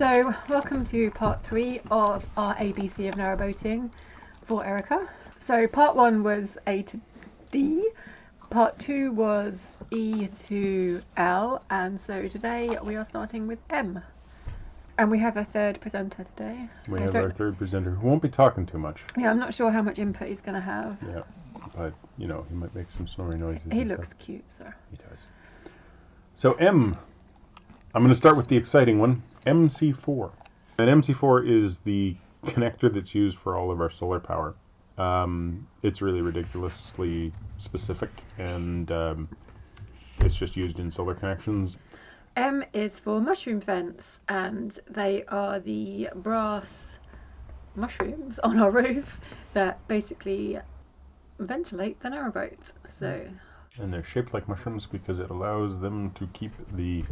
So, welcome to part 3 of our ABC of narrowboating for Erica. So, part 1 was A to D, part 2 was E to L, and so today we are starting with M. And we have a third presenter today. We have our third presenter who won't be talking too much. Yeah, I'm not sure how much input he's going to have. Yeah, but, you know, he might make some snoring noises. He looks cute, sir. He does. So M, I'm going to start with the exciting one, MC4. And MC4 is the connector that's used for all of our solar power. It's really ridiculously specific, and it's just used in solar connections. M is for mushroom vents, and they are the brass mushrooms on our roof that basically ventilate the narrowboat. And they're shaped like mushrooms because it allows them to keep the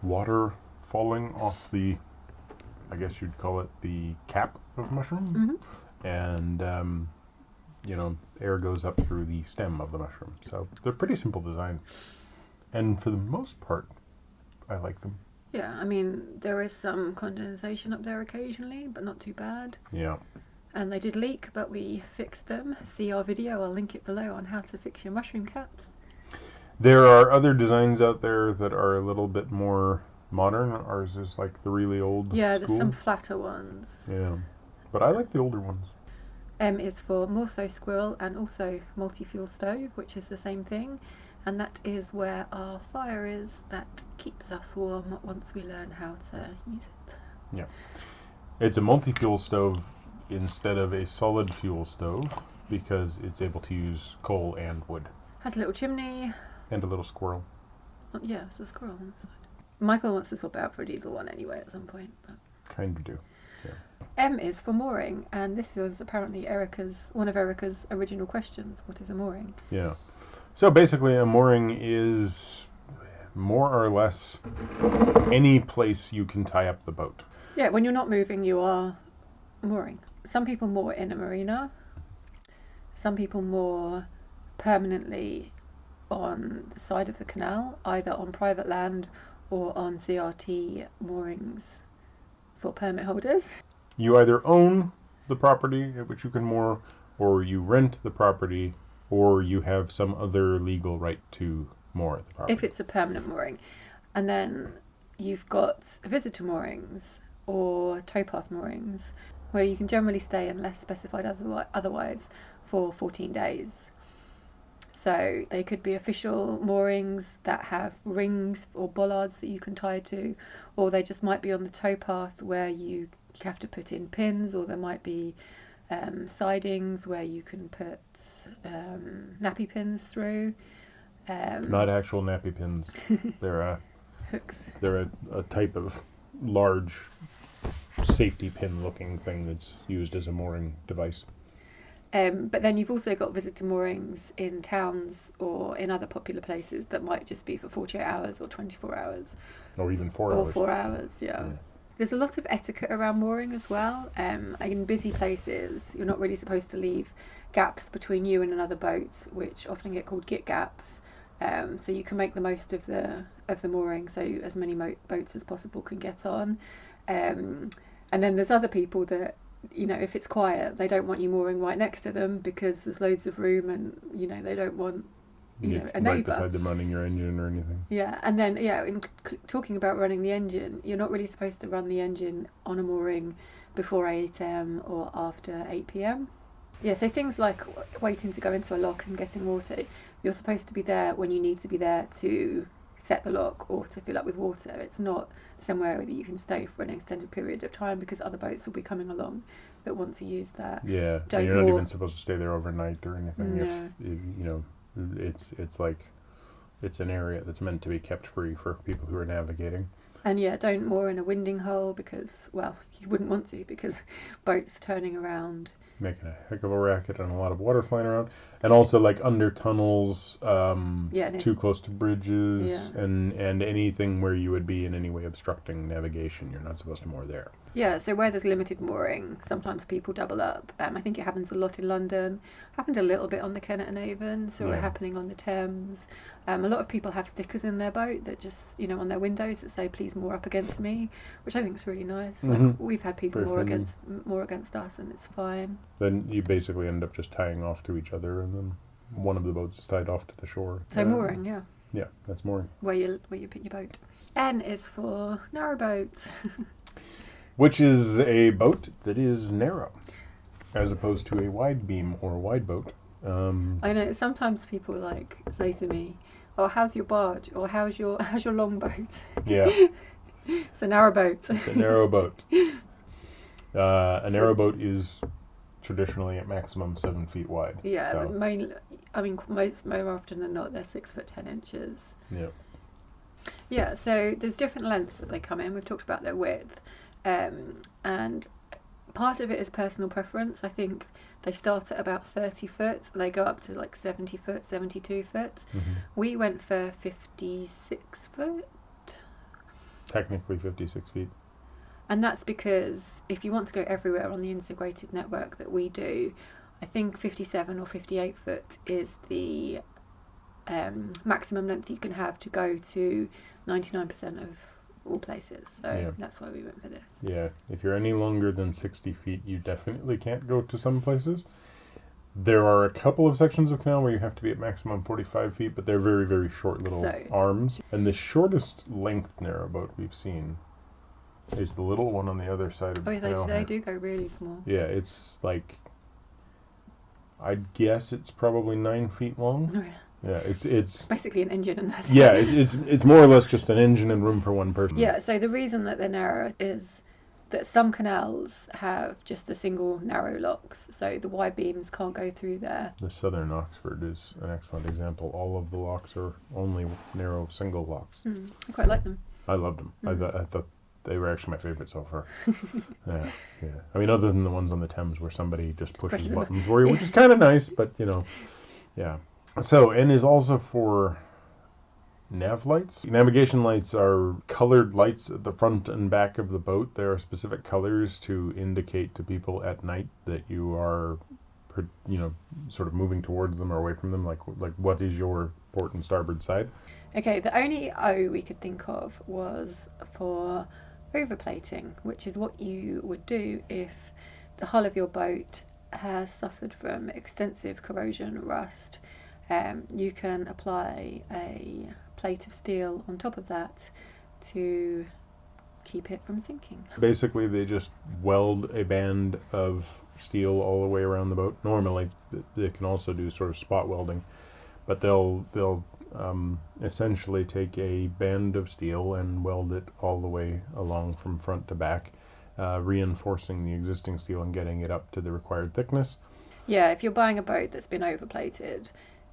water falling off the, I guess you'd call it the cap of mushroom. Mm-hmm. And, you know, air goes up through the stem of the mushroom. So they're pretty simple design. And for the most part, I like them. Yeah, I mean, there is some condensation up there occasionally, but not too bad. Yeah. And they did leak, but we fixed them. See our video, I'll link it below, on how to fix your mushroom caps. There are other designs out there that are a little bit more modern. Ours is like the really old Yeah, school. there's some flatter ones. Yeah, but I like the older ones. M is for more so squirrel and also multi-fuel stove, which is the same thing. And that is where our fire is that keeps us warm once we learn how to use it. Yeah. It's a multi-fuel stove instead of a solid fuel stove because it's able to use coal and wood. Has a little chimney. And a little squirrel. Oh, yeah, it's a squirrel on the side. Michael wants to swap out for a diesel one anyway at some point. But Kind of do, yeah. M is for mooring, and this was apparently one of Erica's original questions. What is a mooring? Yeah. So basically a mooring is more or less any place you can tie up the boat. Yeah, when you're not moving, you are mooring. Some people moor in a marina. Some people moor permanently on the side of the canal, either on private land or on CRT moorings for permit holders. You either own the property at which you can moor, or you rent the property, or you have some other legal right to moor at the property. If it's a permanent mooring. And then you've got visitor moorings or towpath moorings, where you can generally stay unless specified otherwise for 14 days. So they could be official moorings that have rings or bollards that you can tie to, or they just might be on the towpath where you have to put in pins, or there might be sidings where you can put nappy pins through. Not actual nappy pins. They're hooks. They're a type of large safety pin looking thing that's used as a mooring device. But then you've also got visitor moorings in towns or in other popular places that might just be for 48 hours or 24 hours. Or even 4 hours. Or 4 hours, yeah. There's a lot of etiquette around mooring as well. In busy places, you're not really supposed to leave gaps between you and another boat, which often get called git gaps. So you can make the most of the mooring, so as many boats as possible can get on. And then there's other people that, you know, if it's quiet, they don't want you mooring right next to them because there's loads of room, and you know they don't want a right neighbour beside them running your engine or anything. Yeah, and then in talking about running the engine, you're not really supposed to run the engine on a mooring before 8 a.m. or after 8 p.m. Yeah, so things like waiting to go into a lock and getting water, you're supposed to be there when you need to be there to set the lock or to fill up with water. It's not somewhere that you can stay for an extended period of time because other boats will be coming along that want to use that. Yeah, and you're not even supposed to stay there overnight or anything. No. If you know, it's like it's an area that's meant to be kept free for people who are navigating. And yeah, don't moor in a winding hole because, well, you wouldn't want to because boats turning around. Making a heck of a racket and a lot of water flying around. And also like under tunnels, too close to bridges, and anything where you would be in any way obstructing navigation. You're not supposed to moor there. Yeah, so where there's limited mooring, sometimes people double up. I think it happens a lot in London. Happened a little bit on the Kennet and Avon, so we're happening on the Thames. A lot of people have stickers in their boat that just, on their windows that say "Please moor up against me," which I think is really nice. Like we've had people moor against us, and it's fine. Then you basically end up just tying off to each other, and then one of the boats is tied off to the shore. So mooring, yeah. Yeah, that's mooring. Where you put your boat. N is for narrowboat. Which is a boat that is narrow, as opposed to a wide beam or wide boat. I know sometimes people say to me, "Oh, how's your barge?" or "How's your long boat?" Yeah, it's a narrow boat. It's a narrow boat. A narrow boat is traditionally at maximum 7 feet wide. Yeah, so. More often than not, they're 6'10". Yeah. Yeah, so there's different lengths that they come in. We've talked about their width, and part of it is personal preference. I think they start at about 30 foot, and they go up to 70 foot, 72 foot. Mm-hmm. We went for 56 foot. Technically 56 feet. And that's because if you want to go everywhere on the integrated network that we do, I think 57 or 58 foot is the maximum length you can have to go to 99% of all places. So that's why we went for this. Yeah, if you're any longer than 60 feet, you definitely can't go to some places. There are a couple of sections of canal where you have to be at maximum 45 feet, but they're very, very short little arms. And the shortest length narrowboat we've seen is the little one on the other side of the canal. They do go really small. Yeah, it's I'd guess it's probably 9 feet long. Oh, yeah. Yeah, it's basically an engine in that. Yeah, it's more or less just an engine and room for one person. Yeah, so the reason that they're narrow is that some canals have just the single narrow locks, so the wide beams can't go through there. The Southern Oxford is an excellent example. All of the locks are only narrow single locks. I quite like them. I loved them. I thought they were actually my favorite so far. Yeah. I mean, other than the ones on the Thames where somebody just pushes buttons for you, which is kind of nice, but yeah. So N is also for nav lights. Navigation lights are colored lights at the front and back of the boat. There are specific colors to indicate to people at night that you are, sort of moving towards them or away from them. Like what is your port and starboard side? Okay, the only O we could think of was for overplating, which is what you would do if the hull of your boat has suffered from extensive corrosion, rust. You can apply a plate of steel on top of that to keep it from sinking. Basically, they just weld a band of steel all the way around the boat. Normally, they can also do sort of spot welding, but they'll essentially take a band of steel and weld it all the way along from front to back, reinforcing the existing steel and getting it up to the required thickness. Yeah, if you're buying a boat that's been overplated,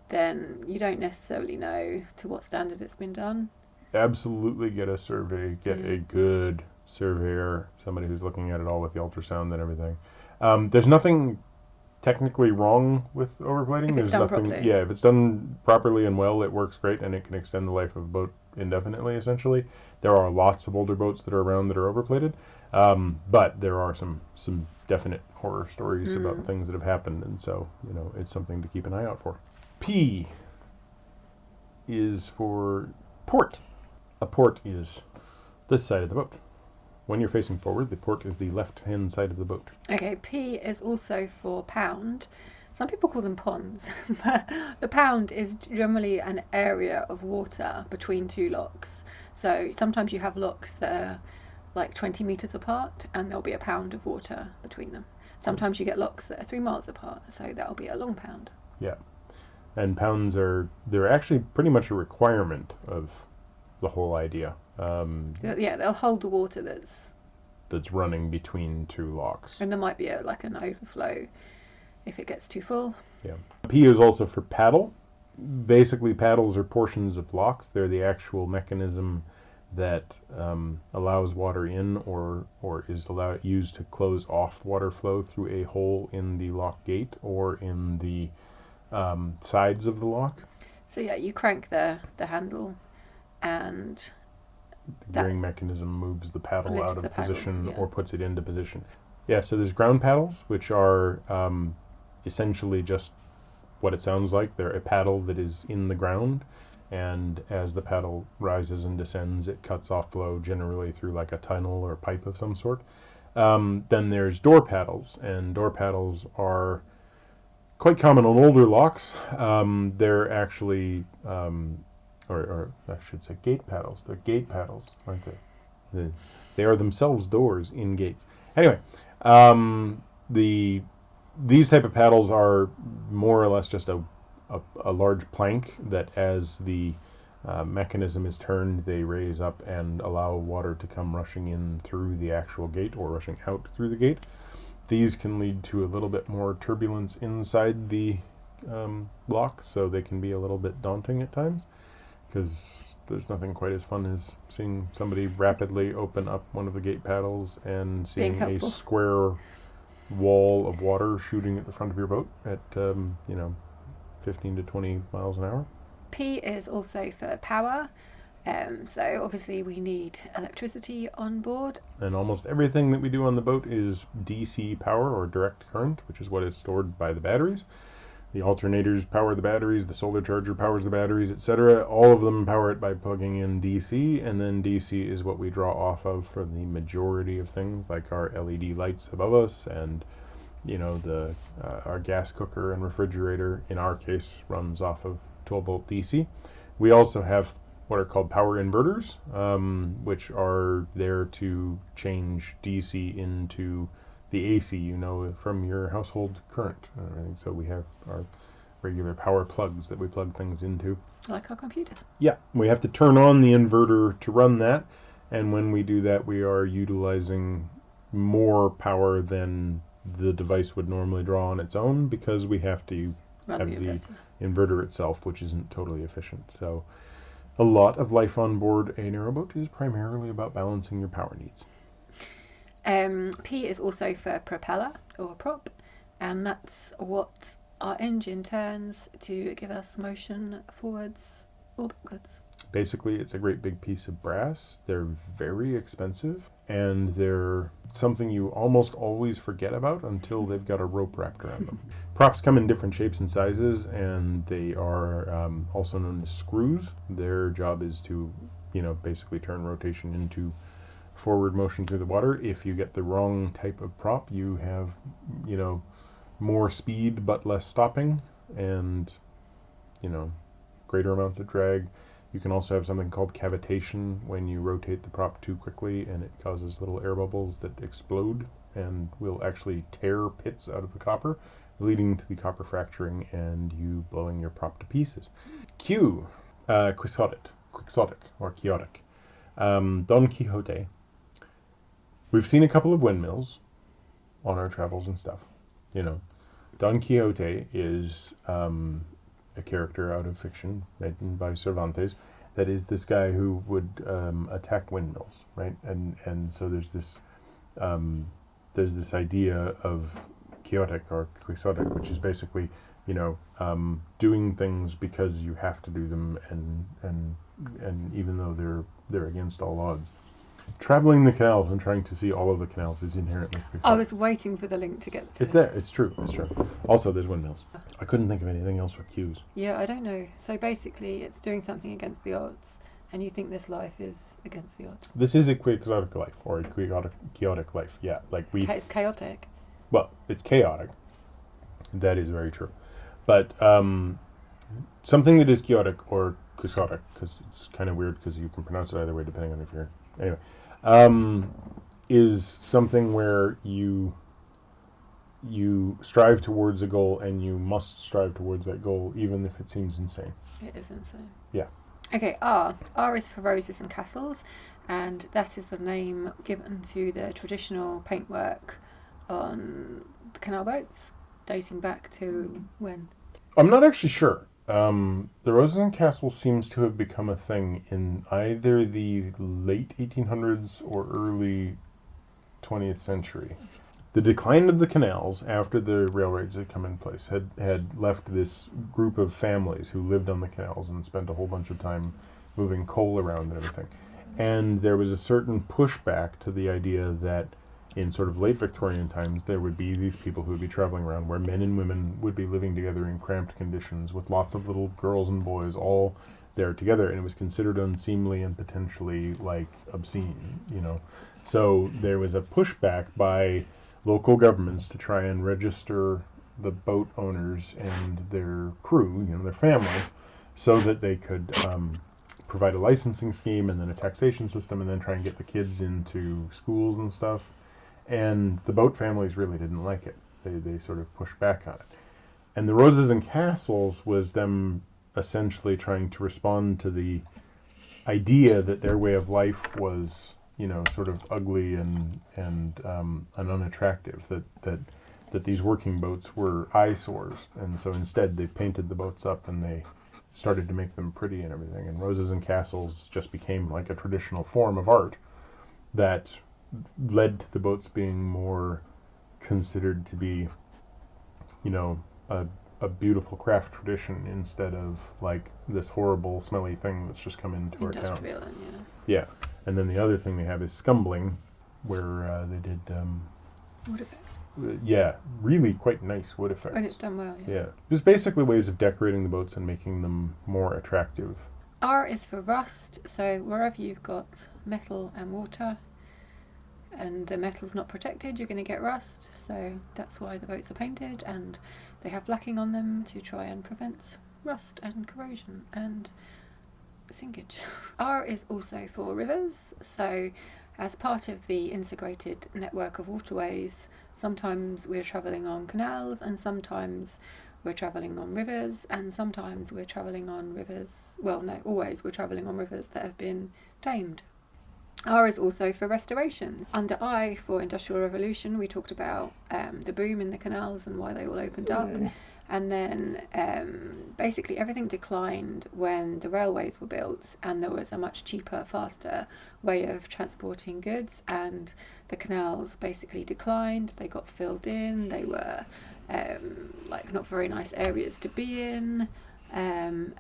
then you don't necessarily know to what standard it's been done. Absolutely get a survey, a good surveyor, somebody who's looking at it all with the ultrasound and everything. There's nothing technically wrong with overplating. If it's done properly. Yeah, if it's done properly and well, it works great and it can extend the life of a boat indefinitely, essentially. There are lots of older boats that are around that are overplated, but there are some definite horror stories about things that have happened, and so, it's something to keep an eye out for. P is for port. A port is this side of the boat. When you're facing forward, the port is the left-hand side of the boat. Okay, P is also for pound. Some people call them ponds, but the pound is generally an area of water between two locks. So sometimes you have locks that are 20 metres apart, and there'll be a pound of water between them. Sometimes you get locks that are 3 miles apart, so that'll be a long pound. Yeah. And pounds they're actually pretty much a requirement of the whole idea. They'll hold the water that's running between two locks. And there might be an overflow if it gets too full. Yeah. P is also for paddle. Basically, paddles are portions of locks. They're the actual mechanism that allows water in or is used to close off water flow through a hole in the lock gate or in the sides of the lock. So you crank the handle, and the gearing mechanism moves the paddle out of position or puts it into position. Yeah, so there's ground paddles, which are essentially just what it sounds like. They're a paddle that is in the ground, and as the paddle rises and descends, it cuts off flow generally through like a tunnel or pipe of some sort. Then there's door paddles, and door paddles are quite common on older locks. They're actually, or I should say gate paddles. They're gate paddles, aren't they? They are themselves doors in gates. Anyway, these type of paddles are more or less just a large plank that, as the mechanism is turned, they raise up and allow water to come rushing in through the actual gate or rushing out through the gate. These can lead to a little bit more turbulence inside the lock, so they can be a little bit daunting at times, because there's nothing quite as fun as seeing somebody rapidly open up one of the gate paddles and seeing a square wall of water shooting at the front of your boat at 15 to 20 miles an hour. P is also for power. So obviously we need electricity on board. And almost everything that we do on the boat is DC power, or direct current, which is what is stored by the batteries. The alternators power the batteries, the solar charger powers the batteries, etc. All of them power it by plugging in DC, and then DC is what we draw off of for the majority of things, like our LED lights above us, and our gas cooker and refrigerator, in our case, runs off of 12-volt DC. We also have what are called power inverters, which are there to change DC into the AC, from your household current and everything. So we have our regular power plugs that we plug things into. Like our computers. Yeah, we have to turn on the inverter to run that, and when we do that, we are utilizing more power than the device would normally draw on its own, because we have to have the inverter itself, which isn't totally efficient. So a lot of life on board a narrowboat is primarily about balancing your power needs. P is also for propeller or prop, and that's what our engine turns to give us motion forwards or backwards. Basically, it's a great big piece of brass. They're very expensive, and they're something you almost always forget about until they've got a rope wrapped around them. Props come in different shapes and sizes, and they are also known as screws. Their job is to, basically turn rotation into forward motion through the water. If you get the wrong type of prop, you have, more speed but less stopping, and, greater amounts of drag. You can also have something called cavitation, when you rotate the prop too quickly and it causes little air bubbles that explode and will actually tear pits out of the copper, leading to the copper fracturing and you blowing your prop to pieces. Q, Quixotic or Quixotic. Don Quixote. We've seen a couple of windmills on our travels and stuff. Don Quixote is a character out of fiction written by Cervantes that is this guy who would attack windmills, right? And so there's this idea of Quixotic or Quixotic, which is basically doing things because you have to do them, and even though they're against all odds. Traveling the canals and trying to see all of the canals is inherently Quixotic. I was waiting for the link to get to. It's there. It's true. Also, there's windmills. I couldn't think of anything else with Q's. Yeah, I don't know. So basically, it's doing something against the odds, and you think this life is against the odds. This is a Quixotic life, or a Quixotic life. Yeah, It's chaotic. Well, it's chaotic. That is very true. But something that is Quixotic or Quixotic, because it's kind of weird because you can pronounce it either way depending on if you're... Anyway, is something where you strive towards a goal, and you must strive towards that goal even if it seems insane. It is insane. Yeah. Okay, R. R is for roses and castles, and that is the name given to the traditional paintwork on the canal boats, dating back to when? I'm not actually sure. The roses and castles seems to have become a thing in either the late 1800s or early 20th century. The decline of the canals after the railroads had come in place had left this group of families who lived on the canals and spent a whole bunch of time moving coal around and everything. And there was a certain pushback to the idea that in sort of late Victorian times, there would be these people who would be traveling around where men and women would be living together in cramped conditions with lots of little girls and boys all there together, and it was considered unseemly and potentially like obscene, So there was a pushback by local governments to try and register the boat owners and their crew, their family, so that they could provide a licensing scheme and then a taxation system and then try and get the kids into schools and stuff. And the boat families really didn't like it. They sort of pushed back on it. And the Roses and Castles was them essentially trying to respond to the idea that their way of life was, sort of ugly and unattractive, that these working boats were eyesores. And so instead they painted the boats up and they started to make them pretty and everything. And Roses and Castles just became like a traditional form of art that led to the boats being more considered to be, a beautiful craft tradition instead of like this horrible smelly thing that's just come into our town. Yeah. And then the other thing they have is scumbling, where they did wood effect. Yeah, really quite nice wood effects. And it's done well, Yeah. Just basically ways of decorating the boats and making them more attractive. R is for rust, so wherever you've got metal and water and the metal's not protected, you're going to get rust. So that's why the boats are painted, and they have blacking on them to try and prevent rust and corrosion and sinkage. R is also for rivers, so as part of the integrated network of waterways, sometimes we're travelling on canals and sometimes we're travelling on rivers, and sometimes we're travelling on rivers, always we're travelling on rivers that have been tamed. R is also for restoration. Under I, for Industrial Revolution, we talked about the boom in the canals and why they all opened up. And then basically everything declined when the railways were built and there was a much cheaper, faster way of transporting goods, and the canals basically declined. They got filled in. They were not very nice areas to be in. And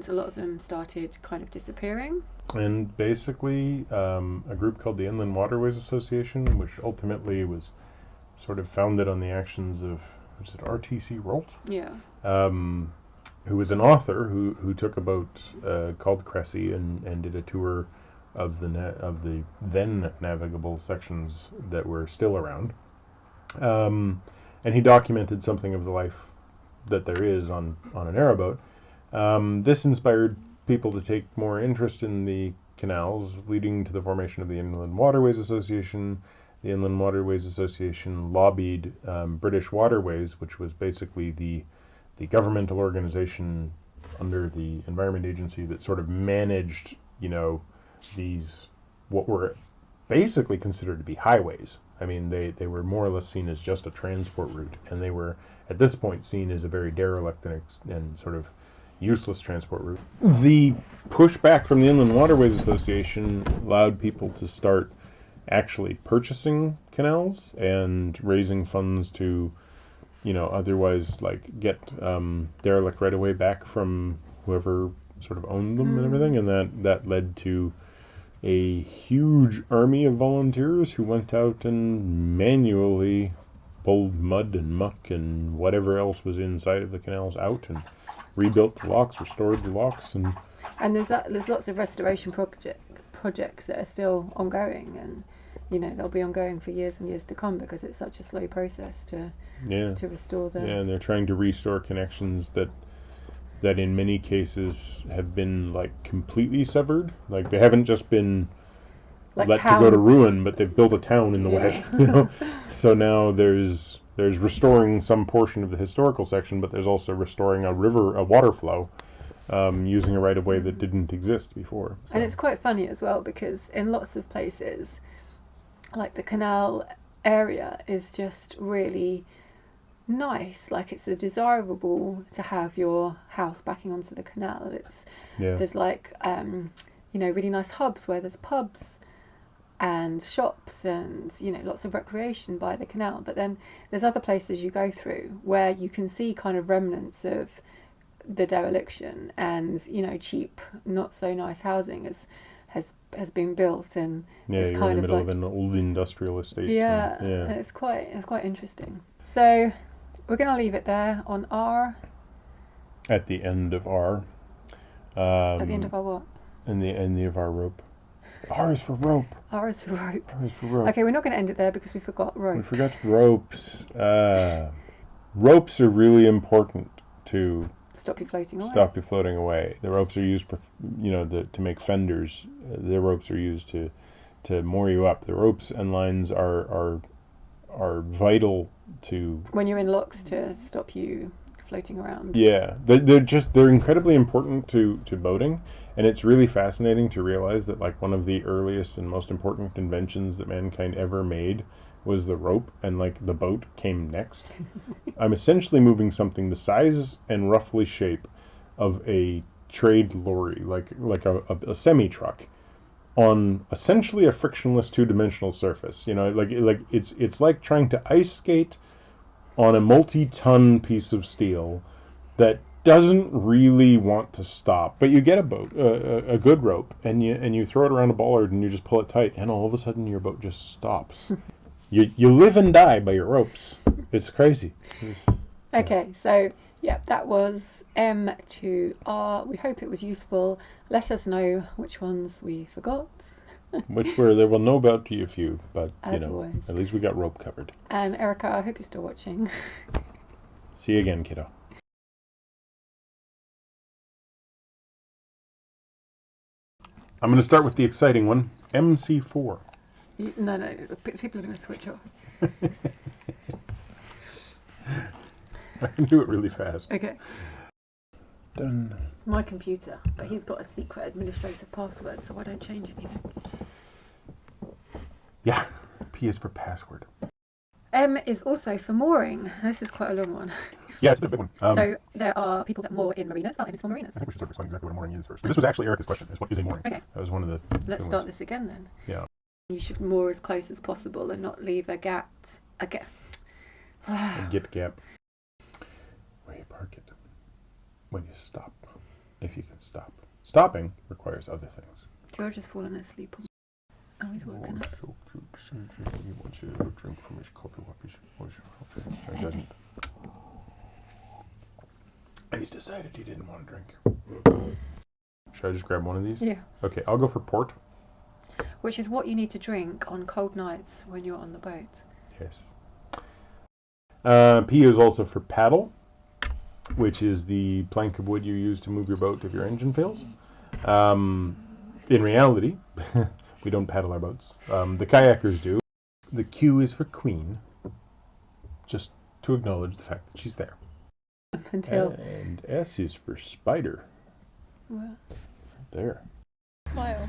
a lot of them started kind of disappearing. And basically, a group called the Inland Waterways Association, which ultimately was sort of founded on the actions of, was it R.T.C. Rolt? Yeah. Who was an author who took a boat called Cressy and did a tour of the then navigable sections that were still around. And he documented something of the life that there is on a narrowboat. This inspired people to take more interest in the canals, leading to the formation of the Inland Waterways Association. The Inland Waterways Association lobbied British Waterways, which was basically the governmental organization under the Environment Agency that sort of managed, these, what were basically considered to be highways. I mean, they were more or less seen as just a transport route, and they were, at this point, seen as a very derelict and sort of useless transport route. The pushback from the Inland Waterways Association allowed people to start actually purchasing canals and raising funds to, otherwise get derelict right away back from whoever sort of owned them and everything, and that led to a huge army of volunteers who went out and manually pulled mud and muck and whatever else was inside of the canals out and rebuilt the locks, restored the locks, and there's lots of restoration projects that are still ongoing, and they'll be ongoing for years and years to come because it's such a slow process to restore them. Yeah, and they're trying to restore connections that in many cases have been completely severed. Like they haven't just been let to go to ruin, but they've built a town in the way. So now there's restoring some portion of the historical section, but there's also restoring a water flow, using a right of way that didn't exist before. So. And it's quite funny as well because in lots of places, like the canal area is just really nice. Like it's desirable to have your house backing onto the canal. There's really nice hubs where there's pubs and shops and lots of recreation by the canal. But then there's other places you go through where you can see kind of remnants of the dereliction, and cheap, not so nice housing has been built, and it's kind you're in the of middle of an old industrial estate. And it's quite interesting. So we're going to leave it there on R. At the end of R. At the end of our what? In the end of our rope. R is for rope. R is for rope. R is for rope. Okay, we're not going to end it there because we forgot rope. We forgot ropes. Ropes are really important to Stop you floating away. Stop you floating away. The ropes are used, to make fenders. The ropes are used to moor you up. The ropes and lines are vital to when you're in locks to stop you floating around. Yeah, they're incredibly important to boating, and it's really fascinating to realize that like one of the earliest and most important inventions that mankind ever made was the rope, and like the boat came next. I'm essentially moving something the size and roughly shape of a trade lorry, like a semi truck, on essentially a frictionless two-dimensional surface. It's like trying to ice skate on a multi-ton piece of steel that doesn't really want to stop. But you get a boat, a good rope, and you throw it around a bollard and you just pull it tight, and all of a sudden your boat just stops. You live and die by your ropes. It's crazy. Okay, so yeah, that was M to R. We hope it was useful. Let us know which ones we forgot. Which there will no about to you few, but always. At least we got rope covered. And Erica, I hope you're still watching. See you again, kiddo. I'm going to start with the exciting one, MC4. No, people are going to switch off. I can do it really fast. Okay. Done. It's my computer, but he's got a secret administrator password, so I don't change anything. Yeah, P is for password. M is also for mooring. This is quite a long one. Yeah, it's a big one. So there are people that moor in marinas. M is for marinas. I think we should start explaining exactly what a mooring is first. This was actually Erica's question, is what is a mooring? Okay. That was one of the... Let's start this again then. Yeah. You should moor as close as possible and not leave a gap. A git gap. Where you park it. When you stop. If you can stop. Stopping requires other things. George has fallen asleep. Oh, he's woken up. You want to drink from his coffee. He doesn't. He's decided he didn't want to drink. Should I just grab one of these? Yeah. Okay, I'll go for port. Which is what you need to drink on cold nights when you're on the boat. Yes. P is also for paddle, which is the plank of wood you use to move your boat if your engine fails. In reality, we don't paddle our boats. The kayakers do. The Q is for queen, just to acknowledge the fact that she's there. And S is for spider. Well. There. Smile.